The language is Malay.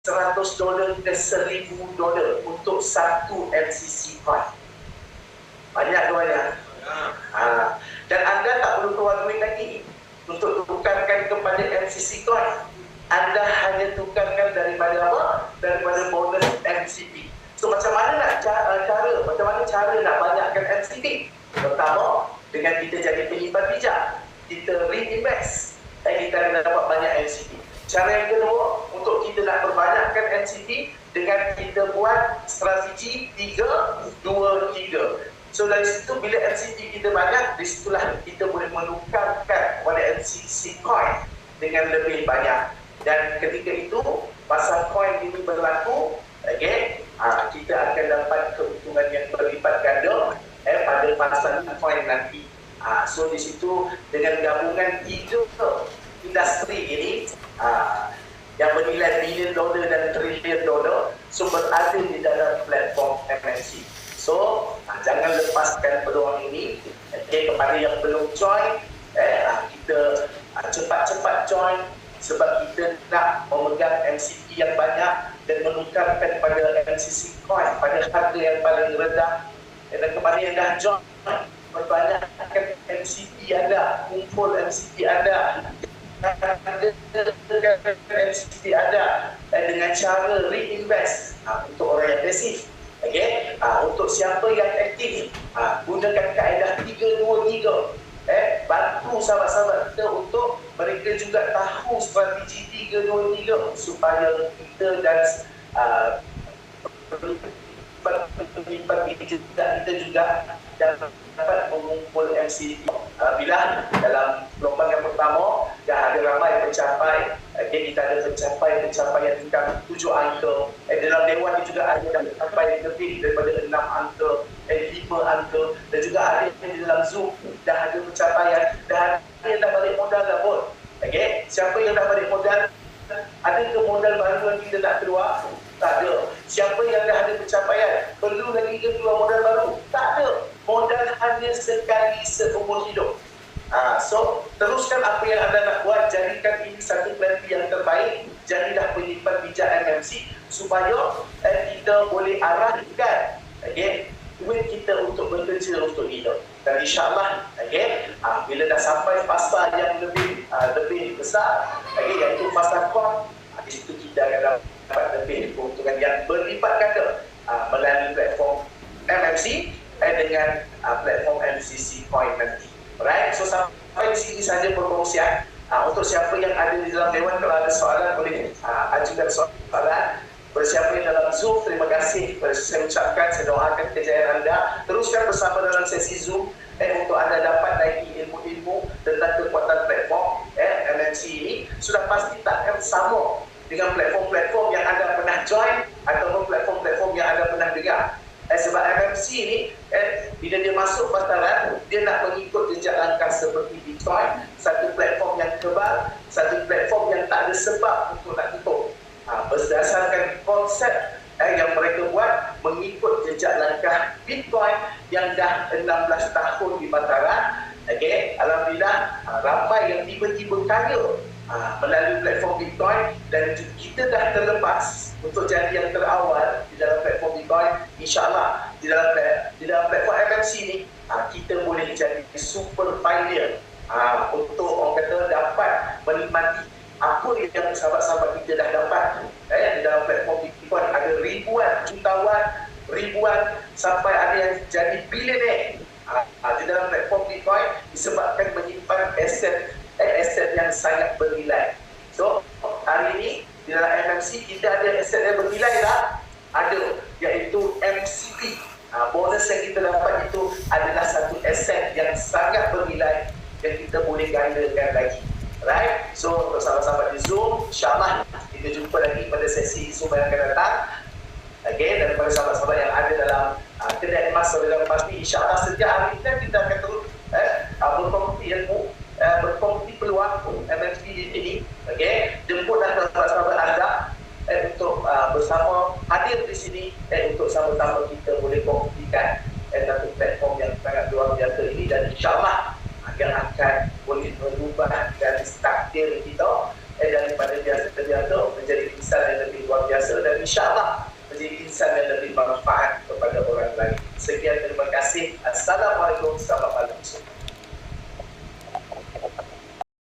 $100 hingga $1,000 untuk satu MCC coin. Banyak ke banyak? Dan anda tak perlu keluar duit lagi untuk tukarkan kepada MCC coin. Anda hanya tukarkan daripada apa? Daripada bonus MCP. So macam mana nak macam mana cara nak banyakkan MCP? Pertama, dengan kita jadi penyimpan bijak, kita reinvest, kita akan dapat banyak MCP. Cara yang kedua, untuk kita nak perbanyakkan MCP, dengan kita buat strategi 3-2-3. So dari situ bila MCP kita banyak, di situlah kita boleh menukarkan kepada MCC coin dengan lebih banyak. Dan ketika itu, pasal coin ini berlaku, kita akan dapat keuntungan yang berlipat ganda pada pasal coin nanti. So di situ dengan gabungan 3 industri ini yang bernilai $1 billion dan $1 trillion, so berada di dalam platform MNC. So jangan lepaskan peluang ini. Kepada yang belum join, kita cepat-cepat join, sebab kita nak memegang MCP yang banyak dan menukarkan pada MCC coin pada harga yang paling rendah. Dan kepada yang dah join, perbanyakkan MCP anda, kumpul MCP anda, MCP ada dengan cara reinvest untuk orang yang pasif. Untuk siapa yang aktif, gunakan kaedah 3-2-3. Bantu sahabat-sahabat kita untuk mereka juga tahu strategi 3-2-3 supaya kita dan penyimpan kita juga dapat mengumpul MCP. Bila dalam gelombang yang pertama dah ada ramai pencapai, kita ada pencapaian tingkat 7 angka. Dalam dewan juga ada sampai lebih daripada 6 angka, 5 angka, dan juga ada di dalam Zoom dah ada pencapaian, dah ada yang dah balik modal dah pun. Siapa yang dah balik modal, ada ke modal baru yang kita nak keluar? Tak ada. Siapa yang dah ada pencapaian, perlu lagi ke keluar modal baru? Tak ada. Modal hanya sekali seumur hidup. So, teruskan apa yang anda nak buat, jadikan ini satu plan yang terbaik, jadilah penyimpan bijak MMC supaya kita boleh arahkan duit kita untuk bekerja untuk hidup. Dan insyaAllah, bila dah sampai fasa yang lebih besar, iaitu fasa coin, di situ kita akan dapat lebih keuntungan yang berlipat ganda melalui platform MMC dengan platform MCC coin nanti. Alright, so sampai di sini saja perkongsian. Untuk siapa yang ada di dalam dewan, kalau ada soalan boleh ajukan soalan. Kepada siapa yang dalam Zoom, terima kasih. Saya ucapkan, saya doakan kejayaan anda. Teruskan bersama dalam sesi Zoom untuk anda dapat naiki ilmu-ilmu tentang kekuatan platform MNC ini. Sudah pasti takkan sama dengan platform-platform yang anda pernah join ataupun platform-platform yang anda pernah dengar. Sebab MMC ni bila dia masuk pasaran, dia nak mengikut jejak langkah seperti Bitcoin, satu platform yang kebal, satu platform yang tak ada sebab untuk nak tutup. Berdasarkan konsep yang mereka buat, mengikut jejak langkah Bitcoin yang dah 16 tahun di pasaran. Alhamdulillah, ramai yang tiba-tiba kaya melalui platform Bitcoin, dan kita dah terlepas untuk jadi yang terawal di dalam platform Bitcoin. InsyaAllah di dalam platform MMC ni kita boleh jadi super pioneer untuk orang kata dapat menikmati apa yang sahabat-sahabat kita dah dapat di dalam platform Bitcoin. Ada ribuan, jutawan, ribuan, sampai ada yang jadi bilioner di dalam platform Bitcoin disebabkan menyimpan aset yang sangat bernilai. So hari ini di dalam MMC kita ada aset yang bernilai tak? Ada, iaitu MCP. Bonus yang kita dapat itu adalah satu aset yang sangat bernilai yang kita boleh gandakan lagi. Right? So untuk sahabat-sahabat di Zoom, insyaAllah kita jumpa lagi pada sesi Zoom yang akan datang. Dan kepada sahabat-sahabat yang ada dalam kedai emas saudara pasti, insyaAllah setiap hari kita akan terus berkongsi ilmu, berkongsi peluang MMC ini. Jemputlah sahabat-sahabat anda untuk bersama hadir di sini untuk sama-sama kita boleh kongsikan satu platform yang sangat luar biasa ini, dan insyaAllah yang akan boleh merubah dari takdir kita daripada biasa-biasa menjadi misal yang lebih luar luar biasa dan insya-Allah menjadi insan yang lebih bermanfaat kepada orang lain. Sekian, terima kasih. Assalamualaikum, selamat malam.